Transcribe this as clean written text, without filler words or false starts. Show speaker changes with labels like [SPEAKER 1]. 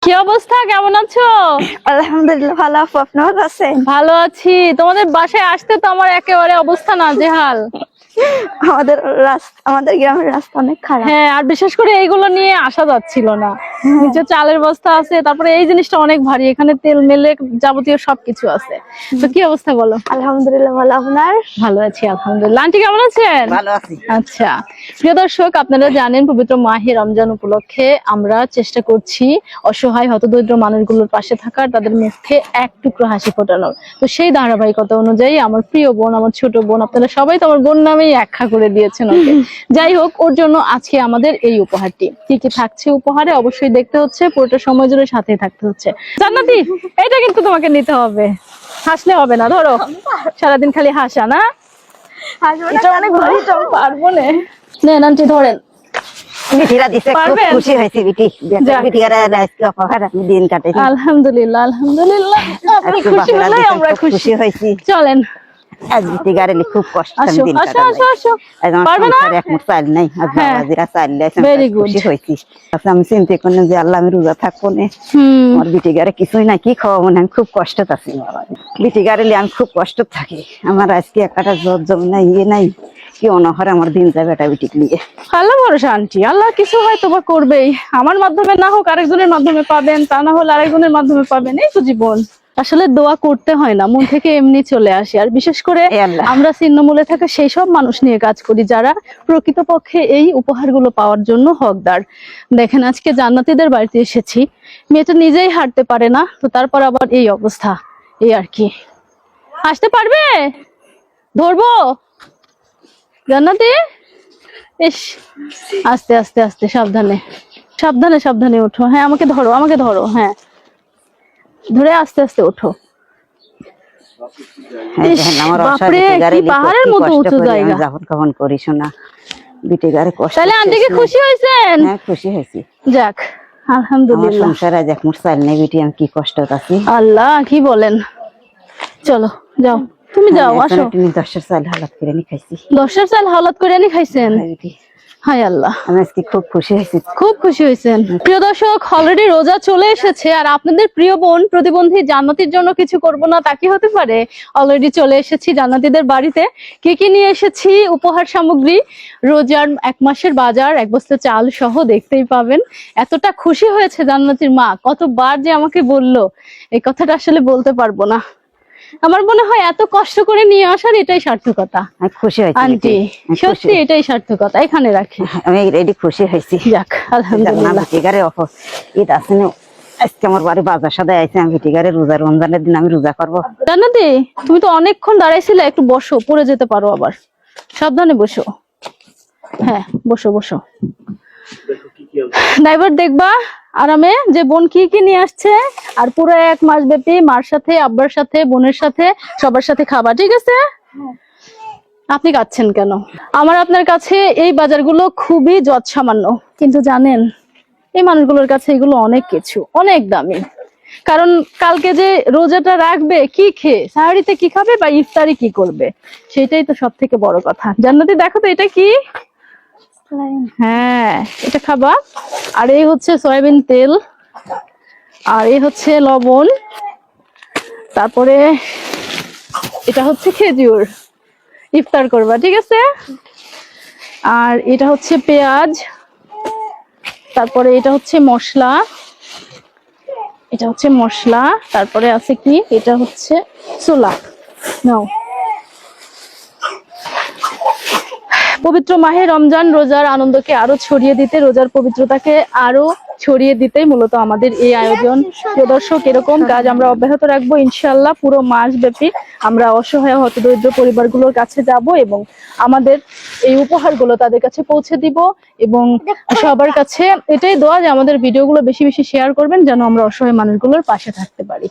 [SPEAKER 1] কি অবস্থা, কেমন আছো?
[SPEAKER 2] আলহামদুলিল্লাহ ভালো আপু, আপনি ভালো আছেন?
[SPEAKER 1] ভালো আছি। তোমাদের বাসায় আসতে তো আমার একেবারে অবস্থা নাজেহাল।
[SPEAKER 2] আমাদের গ্রামের রাস্তা অনেক খারাপ।
[SPEAKER 1] হ্যাঁ, আর বিশেষ করে এইগুলো নিয়ে আসা যাচ্ছিল না। নিচে চালের বস্তা আছে, তারপরে এই জিনিসটা অনেক ভারী, এখানে তেল মেলে যাবতীয় সবকিছু আছে। তো কি অবস্থা বলো?
[SPEAKER 2] আলহামদুলিল্লাহ ভালো, আপনার?
[SPEAKER 1] ভালো আছি আলহামদুলিল্লাহ। আন্টি কেমন আছেন?
[SPEAKER 3] ভালো আছি।
[SPEAKER 1] আচ্ছা, প্রিয় দর্শক, আপনারা জানেন পবিত্র মাহে রমজান উপলক্ষে আমরা চেষ্টা করছি অসহায় হতদরিদ্র মানুষগুলোর পাশে থাকার, তাদের মুখে এক টুকরো হাসি ফোটানোর। তো সেই ধারাবাহিকতা অনুযায়ী আমার প্রিয় বোন, আমার ছোট বোন, আপনারা সবাই তো আমার বোন নামেই একখা করে দিয়েছেন ওকে। যাই হোক, ওর জন্য আজকে আমাদের এই উপহারটি। কি কি থাকছে উপহারে অবশ্যই দেখতে হচ্ছে, পুরোটা সময় জুড়ে সাথেই থাকতে হচ্ছে। জান্নাতি, এটা কিন্তু তোমাকে নিতে হবে, হাসলে হবে না। ধরো, সারাদিন খালি হাসা না, এটা অনেক ভারী, তো পারবো না। নেন আন্টি, ধরেন।
[SPEAKER 3] বিটিরা দিতে খুব
[SPEAKER 1] পারবেন?
[SPEAKER 3] খুশি হয়েছে। বিটিরা আজকে অপহার আমি দিন কাটাই।
[SPEAKER 1] আলহামদুলিল্লাহ আলহামদুলিল্লাহ, আপনি খুশি হলে আমরা খুশি
[SPEAKER 3] হয়েছি।
[SPEAKER 1] চলেন।
[SPEAKER 3] আজ বিটিগারে খুব কষ্ট আমি
[SPEAKER 1] আসো
[SPEAKER 3] দিন
[SPEAKER 1] আসো
[SPEAKER 3] কাটাই।
[SPEAKER 1] আসো আসো,
[SPEAKER 3] একদম
[SPEAKER 1] পারবে না?
[SPEAKER 3] সংসারে এক মুঠ চাল নাই, আজ
[SPEAKER 1] হ্যাঁ।
[SPEAKER 3] বাবাজিরা চাল দিয়েছে,
[SPEAKER 1] Very
[SPEAKER 3] আমি
[SPEAKER 1] good.
[SPEAKER 3] খুশি হয়েছি। আচ্ছা, আমি চিন্তা করলাম যে আল্লাহ আমি রোজা থাকবো না, আমার বিটিগারে কিছুই না, কি খাওয়াবো না, আমি খুব কষ্ট আছি। বিটিগারে আমি খুব কষ্ট থাকি, আমার আজকে একটা জ্বর জমি নাই, ইয়ে নাই, কি অনহরে আমার দিন যাবে এটা বিটিক নিয়ে।
[SPEAKER 1] আল্লাহ ভরসা আন্টি, আল্লাহ কিছু হয়তো বা করবেই। আমার মাধ্যমে না হোক আরেকজনের মাধ্যমে পাবেন, তা না হলে আরেকজনের মাধ্যমে পাবেন। এই তো জীবন। আসলে দোয়া করতে হয় না, মন থেকে এমনি চলে আসে। আর বিশেষ করে আমরা ছিন্নমূলে থাকা সেই সব মানুষ নিয়ে কাজ করি যারা প্রকৃতপক্ষে এই উপহারগুলো পাওয়ার জন্য হকদার। দেখেন, আজকে জান্নাতীদের বাড়িতে এসেছি, মেয়েটা নিজেই হাঁটতে পারে না, তো তারপর আবার এই অবস্থা। এই আর কি। আসতে পারবে? ধরবো জান্নাতি? ইস, আস্তে আস্তে আস্তে, সাবধানে সাবধানে সাবধানে ওঠো। হ্যাঁ, আমাকে ধরো, আমাকে ধরো। হ্যাঁ, ধরে আস্তে আস্তে ওঠো। ইস, বাপরে, কি পাহাড়ের মতো উঁচু জায়গা।
[SPEAKER 3] যখন করি শোনা বিটিগারে কষ্ট।
[SPEAKER 1] তাহলে আন্টি কি খুশি হয়েছেন?
[SPEAKER 3] হ্যাঁ, খুশি হয়েছি।
[SPEAKER 1] যাক,
[SPEAKER 3] আমার
[SPEAKER 1] আলহামদুলিল্লাহ।
[SPEAKER 3] সংসারে আজ এক মুঠ চাল নেই বিটি, আমি কি কষ্ট আছি।
[SPEAKER 1] আল্লাহ, কি বলেন। চলো যাও, তুমি যাও, আসো।
[SPEAKER 3] তুমি 10 চাল হালাত করে নি খাইছি।
[SPEAKER 1] 10 চাল হাওলাত করে আনি খাইছেন? হায় আল্লাহ,
[SPEAKER 3] আমি আজকে খুব খুশি হয়েছি।
[SPEAKER 1] খুব খুশি হয়েছেন। প্রিয় দর্শক, অলরেডি রোজা চলে এসেছে, আর আপনাদের প্রিয় বোন প্রতিবন্ধী জান্নাতীর জন্য কিছু করব না তা কি হতে পারে? অলরেডি চলে এসেছি জান্নাতীদের বাড়িতে। কি কি নিয়ে এসেছি উপহার সামগ্রী, রোজার 1 মাসের বাজার, 1 বস্তা চাল সহ দেখতেই পাবেন। এতটা খুশি হয়েছে জান্নাতীর মা, কতবার যে আমাকে বললো, এই কথাটা আসলে বলতে পারবো না। আমার মনে হয় এত কষ্ট করে নিয়ে আসার এটাই সার্থকতা।
[SPEAKER 3] খুশি হয়েছি
[SPEAKER 1] আন্টি, সত্যি এটাই সার্থকতা। এখানে রাখি,
[SPEAKER 3] আমি রেডি খুশি হয়েছি।
[SPEAKER 1] যাক আলহামদুলিল্লাহ।
[SPEAKER 3] বিটিগারে ঈদ আছে না, আজকে আমার বাড়ি বাজার সাথে আইছে। আমি বিটিগারে রোজা, রমজানের দিন আমি রোজা করবো।
[SPEAKER 1] জান্নাতি, তুমি তো অনেকক্ষণ দাঁড়াইছিলে, একটু বসো, পড়ে যেতে পারো আবার। সাবধানে বসো। হ্যাঁ, বসো বসো। ড্রাইভার দেখবা আরামে যে বোন কি কি নিয়ে আসছে, আর পুরো 1 মাস ব্যাপী মার সাথে, আব্বার সাথে, বোনের সাথে, সবার সাথে খাবা, ঠিক আছে? আপনি কাচ্ছেন কেন? আমার আপনার কাছে এই বাজারগুলো খুবই যৎসামান্য, কিন্তু জানেন এই মানুষগুলোর কাছে এগুলো অনেক কিছু, অনেক দামি। কারণ কালকে যে রোজাটা রাখবে, কি খেয়ে সাহারিতে কি খাবে বা ইফতারি কি করবে, সেটাই তো সব থেকে বড় কথা। জান্নাতি, দেখো তো এটা কি? হ্যাঁ, এটা খাবা। আর এই হচ্ছে সয়াবিন তেল, আর এই হচ্ছে লবণ, তারপরে এটা হচ্ছে খেজুর, ইফতার করবা, ঠিক আছে? আর এটা হচ্ছে পেঁয়াজ, তারপরে এটা হচ্ছে মশলা, এটা হচ্ছে মশলা, তারপরে আছে কি, এটা হচ্ছে ছোলা। নাও। পবিত্র মাহে রমজান রোজার আনন্দকে আরো ছড়িয়ে দিতে, রোজার পবিত্রতাকে আরো ছড়িয়ে দিতে মূলত আমাদের এই আয়োজন। প্রিয় দর্শক, এরকম কাজ আমরা অব্যাহত রাখবো ইনশাআল্লাহ। পুরো মাস ব্যাপী আমরা অসহায় হতদরিদ্র পরিবারগুলোর কাছে যাব এবং আমাদের এই উপহারগুলো তাদের কাছে পৌঁছে দিব। এবং সবার কাছে এটাই দোয়া যে আমাদের ভিডিওগুলো বেশি বেশি শেয়ার করবেন, যেন আমরা অসহায় মানুষগুলোর পাশে থাকতে পারি।